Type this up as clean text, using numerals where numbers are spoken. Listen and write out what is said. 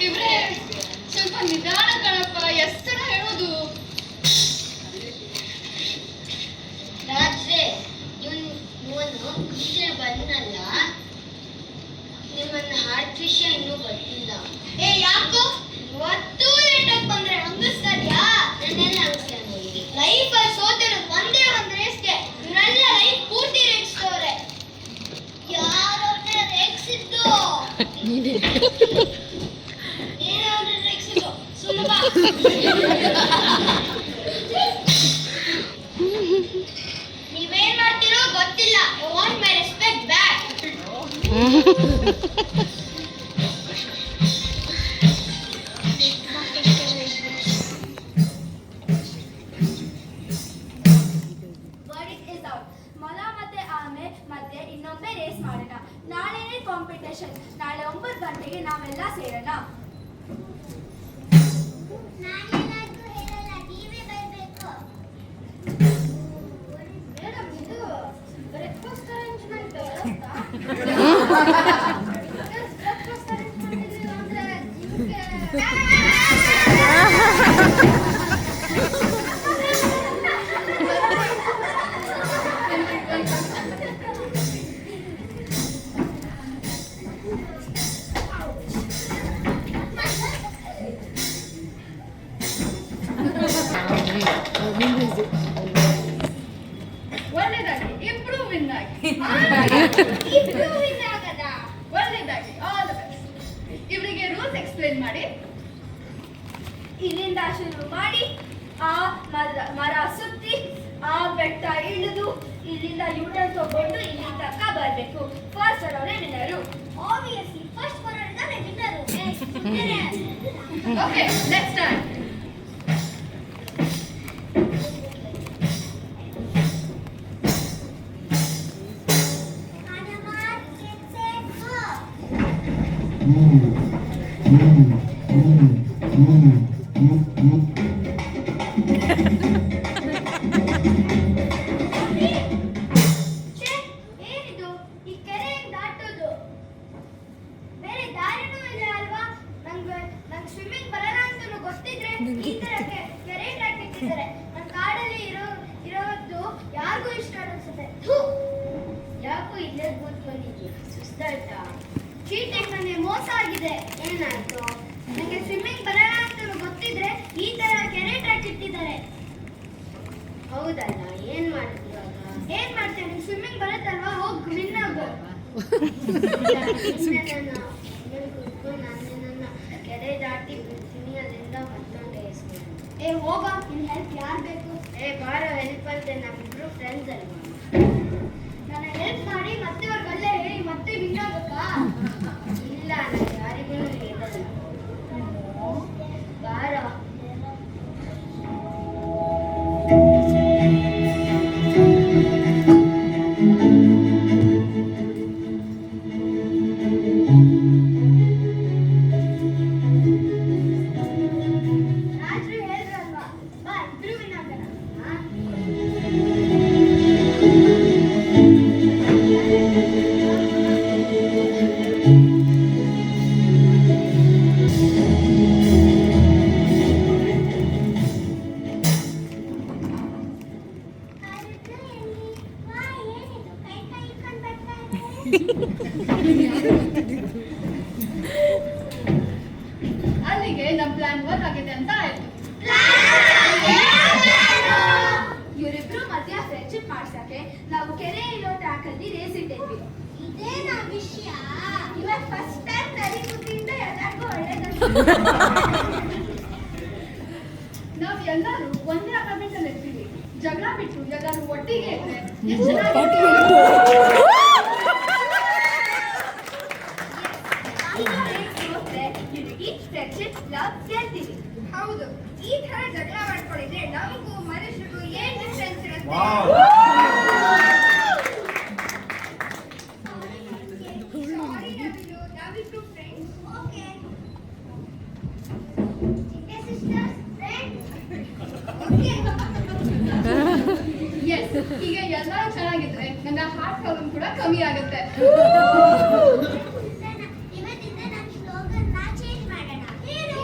ಇವ್ರೆ ಸ್ವಲ್ಪ ನಿಧಾನ ಕಣಪ್ಪ, ಎಷ್ಟು ಸಲ ಹೇಳೋದು. ರಾತ್ರಿ ಇವನು ಈಚೆ ಬಂದಲ್ಲ, ನಿಮ್ಮನ್ನ ಹಾರ್ಟ್ ವಿಷಯ ಇನ್ನೂ ಗೊತ್ತಿಲ್ಲ. ಯಾಕೋ ಇವತ್ತು ಲೇಟಾಗಿ ಬಂದ್ರೆ ಹಂಗಿಸ್ತಾರ್ಯಾ? ನನ್ನೆಲ್ಲ ಹಂಗಿಸ್ತಾನೆ. ಲೈಫಲ್ಲಿ ಸೋತಿರೋದು ಒಂದೇ ಒಂದು ರೇಸ್ಗೆ, ಇವರೆಲ್ಲ ಲೈಫ್ ಪೂರ್ತಿ ರೇಗಿಸ್ತವ್ರೆ. ಯಾರವ್ರನ್ನ ರೇಗಿಸಿದ್ದು? ಏನಾದ್ರು ರೇಗಿಸಿದ್ದು? ಸುಲಭ. ನೀವೇನ್ ಮಾಡ್ತೀರೋ ಗೊತ್ತಿಲ್ಲ. You want my respect back. ಮೊಲ ಮತ್ತೆ ಆಮೆ ಮತ್ತೆ ಇನ್ನೊಂದೇ ರೇಸ್ ಮಾಡೋಣ. ನಾಳೆನೇ ಕಾಂಪಿಟೇಷನ್. ನಾಳೆ 9 ಗಂಟೆಗೆ ನಾವೆಲ್ಲ ಸೇರೋಣ. ಮೇಡಮ್, ಇದು ಬ್ರೇಕ್ಫಾಸ್ಟ್ ಅರೇಂಜ್ಮೆಂಟ್ ಬ್ರೇಕ್ಫಾಸ್ಟ್ ಅರೇಂಜ್ಮೆಂಟ್ ಅಂದ್ರೆ ಒಳ್ಳೇದಾಗಿ ಇಬ್ರು ವಿನ್ ಆಗಿ ಒಳ್ಳೇದಾಗಿ ಆಲ್ ದ ಬೆಸ್ಟ್. ಇವರಿಗೆ ರೂಲ್ಸ್ ಎಕ್ಸ್ಪ್ಲೇನ್ ಮಾಡಿ. ಇಲ್ಲಿಂದ ಶುರು ಮಾಡಿ ಆ ಮರ ಸುತ್ತಿ ಆ ಬೆಟ್ಟ ಇಳಿದು ಇಲ್ಲಿಂದ ಯೂಟರ್ನ್ ತಗೊಂಡು ಇಲ್ಲಿ ತನಕ ಬರಬೇಕು. ಫಸ್ಟ್ ಬರೋರೇ ವಿನ್ನರು. ಆಬ್ವಿಯಸ್ಲಿ ಫಸ್ಟ್ ಬರೋರಿಗಾನೆ ವಿನ್ನರು. Okay, let's start. ಏನಿದು ಈ ಕೆರೆ ದಾಟೋದು? ಬೇರೆ ದಾರಿನೂ ಇಲ್ಲ ಅಲ್ವಾ? ನಂಗೆ ಸ್ವಿಮ್ಮಿಂಗ್ ಬರಲ್ಲ ಅಂತ ಗೊತ್ತಿದ್ರೆ ಈ ತರ ಕೆರೆ ಟ್ರ್ಯಾಕ್ ಇಟ್ಟಿದ್ದಾರೆ. ನನ್ನ ಕಾಡಲ್ಲಿ ಇರೋದು ಯಾರಿಗೂ ಇಷ್ಟ ಅನಿಸುತ್ತೆ. ಯಾಕೋ ಇಲ್ಲೇ ಕೂತ್ಕೊಂಡಿದ್ಯಾ? ಸುಸ್ತಾಯ್ತಾ? ಚೀಟಿಂಗ್ ನನಗೆ ಮೋಸ ಆಗಿದೆ. ಏನಾಯ್ತು? ನನಗೆ ಸ್ವಿಮ್ಮಿಂಗ್ ಬರಲ್ಲ ಅಂತ ಗೊತ್ತಿದ್ರೆ ಈ ತರ ಕೆರೆ ಟ್ರ್ಯಾಕ್ ಇಟ್ಟಿದ್ದಾರೆ. ಹೌದಲ್ಲ, ಏನ್ ಮಾಡ್ತೀವಾಗ? ಏನ್ ಮಾಡ್ತೇನೆ? ಸ್ವಿಮ್ಮಿಂಗ್ ಬರುತ್ತಲ್ವಾ, ಹೋಗಿ ವಿನ್ ಆಗು. ನನ್ನ ಕೆರೆ ದಾಟಿ ಬಿಡ್ತೀನಿ, ಅಲ್ಲಿಂದ ಮತ್ತೊಂದು ರೇಸ್ ಹೋಗ, ನಿನ್ ಹೆಲ್ಪ್ ಯಾರು ಬೇಕು? ಬಾರೋ ಹೆಲ್ಪ್ ಅಂತೆ, ನಮ್ಮಿಬ್ರು ಫ್ರೆಂಡ್ಸ್ ಅಲ್ವಾ? ನನಗೆ ಹೆಲ್ಪ್ ಮಾಡಿ ಮತ್ತೆ ಅವ್ರಿಗೆಲ್ಲ ಹೇಳಿ ಮತ್ತೆ ವಿನ್ ಆಗಬೇಕಾ? ಇಲ್ಲ, ನಾನು ಯಾರಿಗೂ ಹೇಳಲ್ಲ. ಬಾರೋ. ರಾತ್ರಿ ಹೇಳಿದ್ರಲ್ವಾ, ಬಾ ಇಬ್ರು ವಿನ್ ಆಗೋಣ. ಅಲ್ಲಿಗೆ ನಮ್ಮ ಪ್ಲಾನ್ ವರ್ಕ್ ಆಗಿದೆ ಅಂತ ಆಯ್ತು. ಇವರಿಬ್ರು ಮಧ್ಯ ಫ್ರೆಂಡ್ಶಿಪ್ ಮಾಡ್ಸಕ್ಕೆ ನಾವು ಕೆರೆ ಇರೋ ಟ್ರ್ಯಾಕ್ ಅಲ್ಲಿ ರೇಸ್ ಇಟ್ಟಿದ್ವಿ. ಇದೇನಾ ವಿಷಯ? ಇವತ್ತು ಫಸ್ಟ್ ಟೈಮ್ ನರಿ ಬುದ್ಧಿಯಿಂದ ಎಲ್ಲರಿಗೂ ಒಳ್ಳೇದು. ನಾವ್ ಎಲ್ಲರೂ ಒಂದೇ ಅಪಾರ್ಟ್ಮೆಂಟ್ ಅಲ್ಲಿ ಇರ್ತೀವಿ. ಜಗಳ ಬಿಟ್ಟು ಎಲ್ಲರೂ ಒಟ್ಟಿಗೆ ಇದ್ರೆ ಎಷ್ಟು ಚೆನ್ನಾಗಿರುತ್ತೆ. ಫ್ರೆಂಡ್ಶಿಪ್ ಲವ್ ಗೆಲ್ತೀವಿ. ಹೌದು, ಈ ತರ ಜಗಳ ಮಾಡ್ಕೊಂಡಿದ್ರೆ ನಮಗೂ ಮನುಷ್ಯರಿಗೂ ಏನ್ ಡಿಫ್ರೆನ್ಸ್ ಇರುತ್ತೆ? Sorry, ನಾವಿಬ್ರು friends. Okay. sisters, friends. Okay. ಹೀಗೆ ಎಲ್ಲರೂ ಚೆನ್ನಾಗಿದ್ರೆ ನನ್ನ ಹಾರ್ಟ್ ಪ್ರಾಬ್ಲಮ್ ಕೂಡ ಕಮ್ಮಿ ಆಗುತ್ತೆ. ಇವತ್ತಿಂದ ನಮ್ಮ ಸ್ಲೋಗನ್ ಚೇಂಜ್ ಮಾಡೋಣ. ಏನು